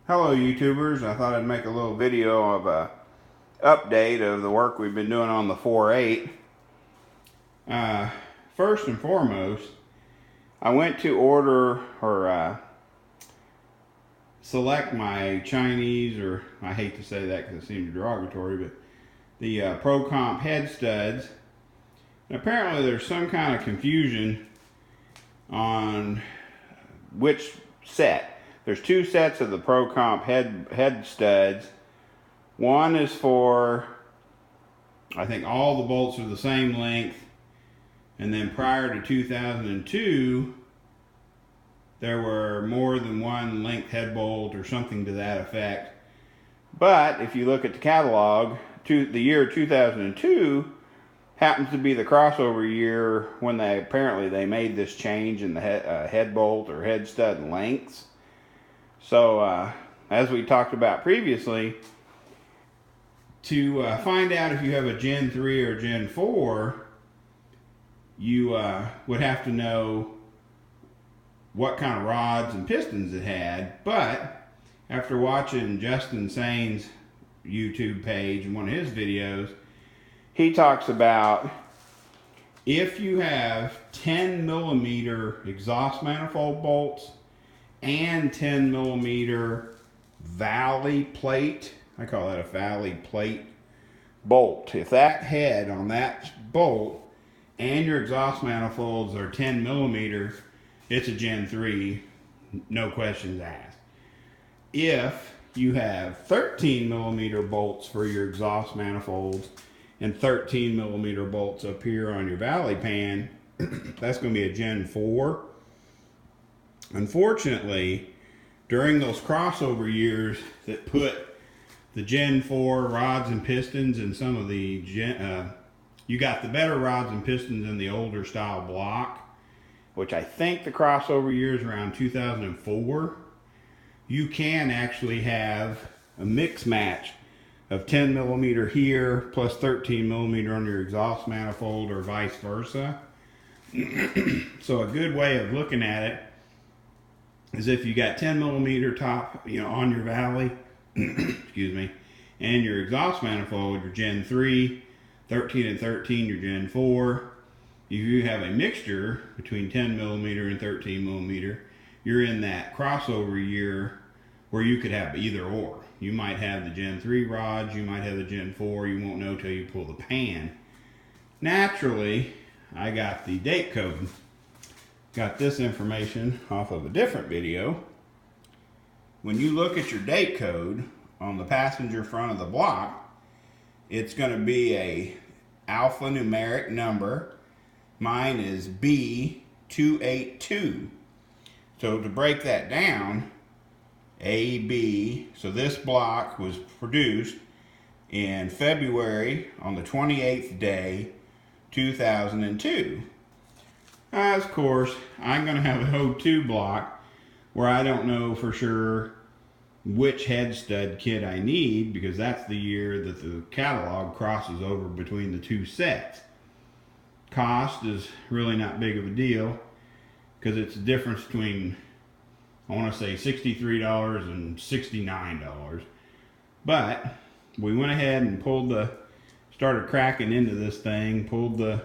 Hello YouTubers, I thought I'd make a little video of a update of the work we've been doing on the 4.8. First and foremost, I went to order or select my Chinese, or I hate to say that because it seems derogatory, but the Pro Comp head studs. And apparently there's some kind of confusion on which set. There's two sets of the Pro Comp head studs. One is for, I think all the bolts are the same length, and then prior to 2002 there were more than one length head bolt or something to that effect. But if you look at the catalog, the year 2002 happens to be the crossover year when they made this change in the head bolt or head stud lengths. So as we talked about previously, to find out if you have a Gen 3 or Gen 4, you would have to know what kind of rods and pistons it had. But after watching Justin Sain's YouTube page and one of his videos, he talks about if you have 10mm exhaust manifold bolts and 10mm valley plate, I call that a valley plate bolt. If that head on that bolt and your exhaust manifolds are 10mm, it's a Gen 3, no questions asked. If you have 13mm bolts for your exhaust manifolds and 13mm bolts up here on your valley pan, that's going to be a Gen 4. Unfortunately, during those crossover years that put the Gen 4 rods and pistons and some of the you got the better rods and pistons in the older style block, which I think the crossover years around 2004, you can actually have a mix match of 10mm here plus 13mm on your exhaust manifold or vice versa. So a good way of looking at it is if you got 10mm top, on your valley, excuse me, and your exhaust manifold, your Gen 3, 13 and 13, your Gen 4. If you have a mixture between 10mm and 13mm, you're in that crossover year where you could have either or. You might have the Gen 3 rods, you might have the Gen 4, you won't know till you pull the pan. Naturally, I got the date code. Got this information off of a different video. When you look at your date code on the passenger front of the block, it's going to be a alphanumeric number. Mine is B282. So to break that down, AB, so this block was produced in February on the 28th day, 2002. Of course, I'm going to have a O2 block where I don't know for sure which head stud kit I need, because that's the year that the catalog crosses over between the two sets. Cost is really not big of a deal because it's a difference between, I want to say, $63 and $69. But we went ahead and started cracking into this thing, pulled the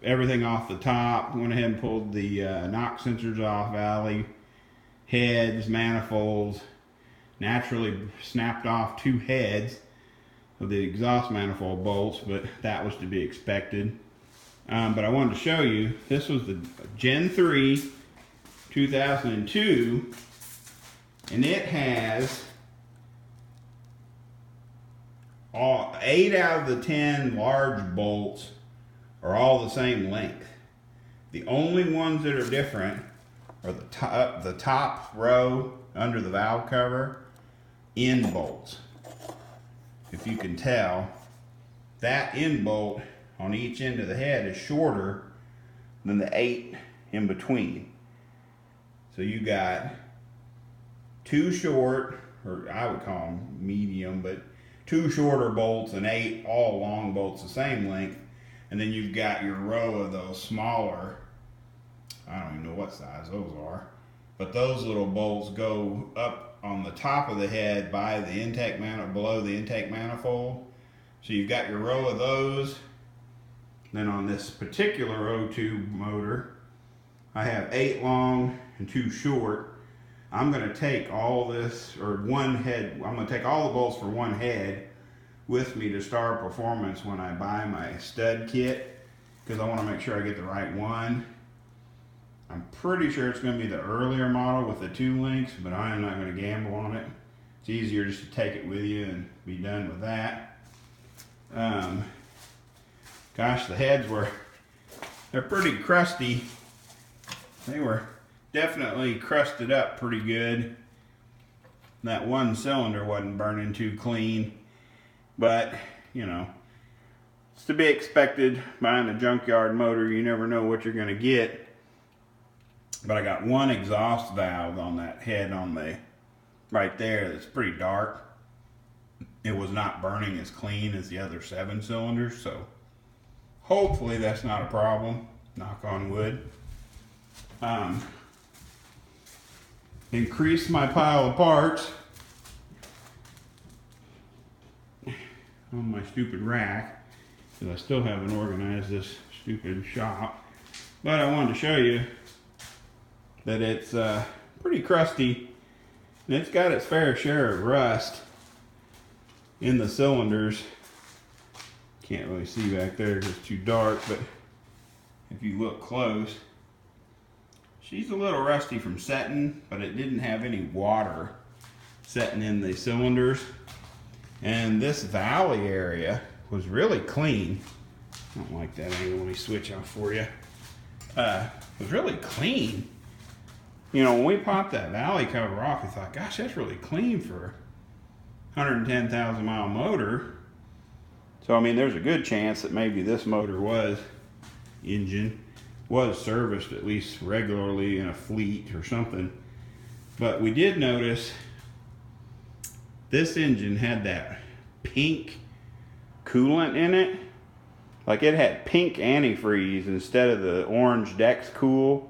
everything off the top, went ahead and pulled the knock sensors off, valley, heads, manifolds, naturally snapped off two heads of the exhaust manifold bolts, but that was to be expected. But I wanted to show you, this was the Gen 3 2002, and it has 8 out of the 10 large bolts are all the same length. The only ones that are different are the top row under the valve cover end bolts. If you can tell, that end bolt on each end of the head is shorter than the 8 in between. So you got two short, or I would call them medium, but two shorter bolts and 8 all long bolts the same length. And then you've got your row of those smaller, I don't even know what size those are, but those little bolts go up on the top of the head by the intake below the intake manifold. So you've got your row of those. Then on this particular O2 motor, I have 8 long and 2 short. I'm going to take all this, or one head, I'm going to take all the bolts for one head with me to Star Performance when I buy my stud kit, because I want to make sure I get the right one. I'm pretty sure it's going to be the earlier model with the 2 links, but I'm not going to gamble on it. It's easier just to take it with you and be done with that. Gosh, the heads they're pretty crusty. They were definitely crusted up pretty good. That one cylinder wasn't burning too clean, but you know, it's to be expected. Buying a junkyard motor, you never know what you're going to get. But I got one exhaust valve on that head on the right there that's pretty dark. It was not burning as clean as the other 7 cylinders, so hopefully that's not a problem. Knock on wood. Increase my pile of parts on my stupid rack, because I still haven't organized this stupid shop. But I wanted to show you that it's pretty crusty, and it's got its fair share of rust in the cylinders. Can't really see back there because it's too dark, but if you look close, she's a little rusty from setting, but it didn't have any water setting in the cylinders. And this valley area was really clean. I don't like that angle. Let me switch off for you. It was really clean. You know, when we popped that valley cover off, we thought, gosh, that's really clean for a 110,000 mile motor. So, I mean, there's a good chance that maybe this engine was serviced at least regularly in a fleet or something. But we did notice this engine had that pink coolant in it. Like, it had pink antifreeze instead of the orange Dex Cool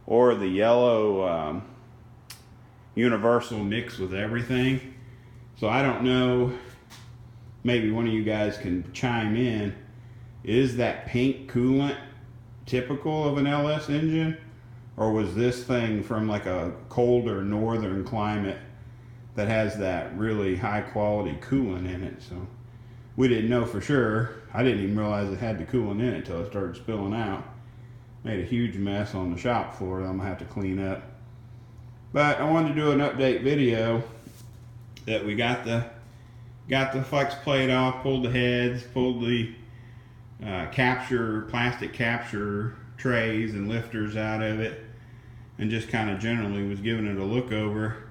or the yellow Universal mix with everything. So I don't know, maybe one of you guys can chime in. Is that pink coolant typical of an LS engine, or was this thing from like a colder northern climate that has that really high quality coolant in it? So we didn't know for sure. I didn't even realize it had the coolant in it until it started spilling out. Made a huge mess on the shop floor that I'm gonna have to clean up. But I wanted to do an update video that we got the flex plate off, pulled the heads, pulled the plastic capture trays and lifters out of it, and just kind of generally was giving it a look over.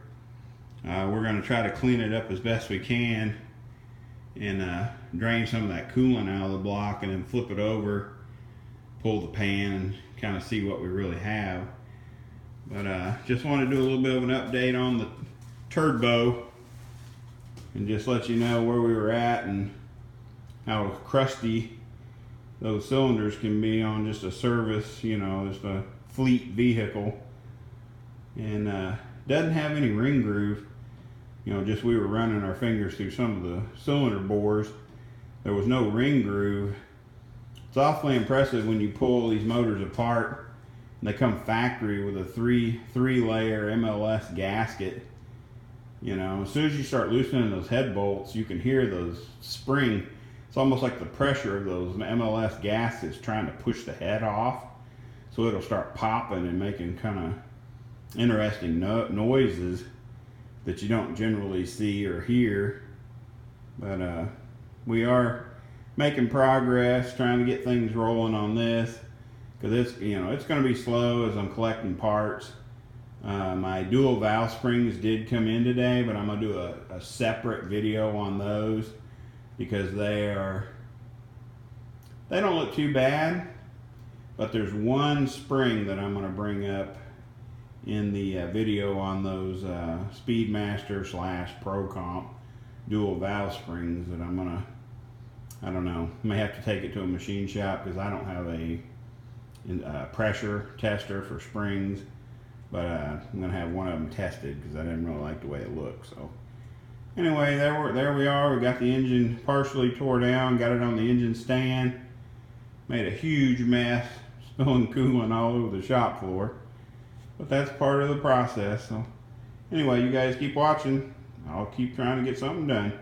We're going to try to clean it up as best we can and drain some of that coolant out of the block, and then flip it over, pull the pan, and kind of see what we really have. But just want to do a little bit of an update on the Turd-Bo and just let you know where we were at and how crusty those cylinders can be on just a service, you know, just a fleet vehicle. And doesn't have any ring groove. You know, just we were running our fingers through some of the cylinder bores. There was no ring groove. It's awfully impressive when you pull these motors apart and they come factory with a three layer MLS gasket. You know, as soon as you start loosening those head bolts, you can hear those spring. It's almost like the pressure of those MLS gaskets trying to push the head off. So it'll start popping and making kind of interesting noises that you don't generally see or hear. But we are making progress, trying to get things rolling on this, because it's, you know, it's going to be slow as I'm collecting parts. My dual valve springs did come in today, but I'm going to do a separate video on those, because they don't look too bad. But there's one spring that I'm going to bring up in the video on those Speedmaster / Pro Comp dual valve springs that I'm going to, I don't know, may have to take it to a machine shop because I don't have a pressure tester for springs. but I'm gonna have one of them tested because I didn't really like the way it looked. So anyway, there we are. We got the engine partially tore down, got it on the engine stand, made a huge mess, spilling coolant all over the shop floor. But that's part of the process. So anyway, you guys keep watching. I'll keep trying to get something done.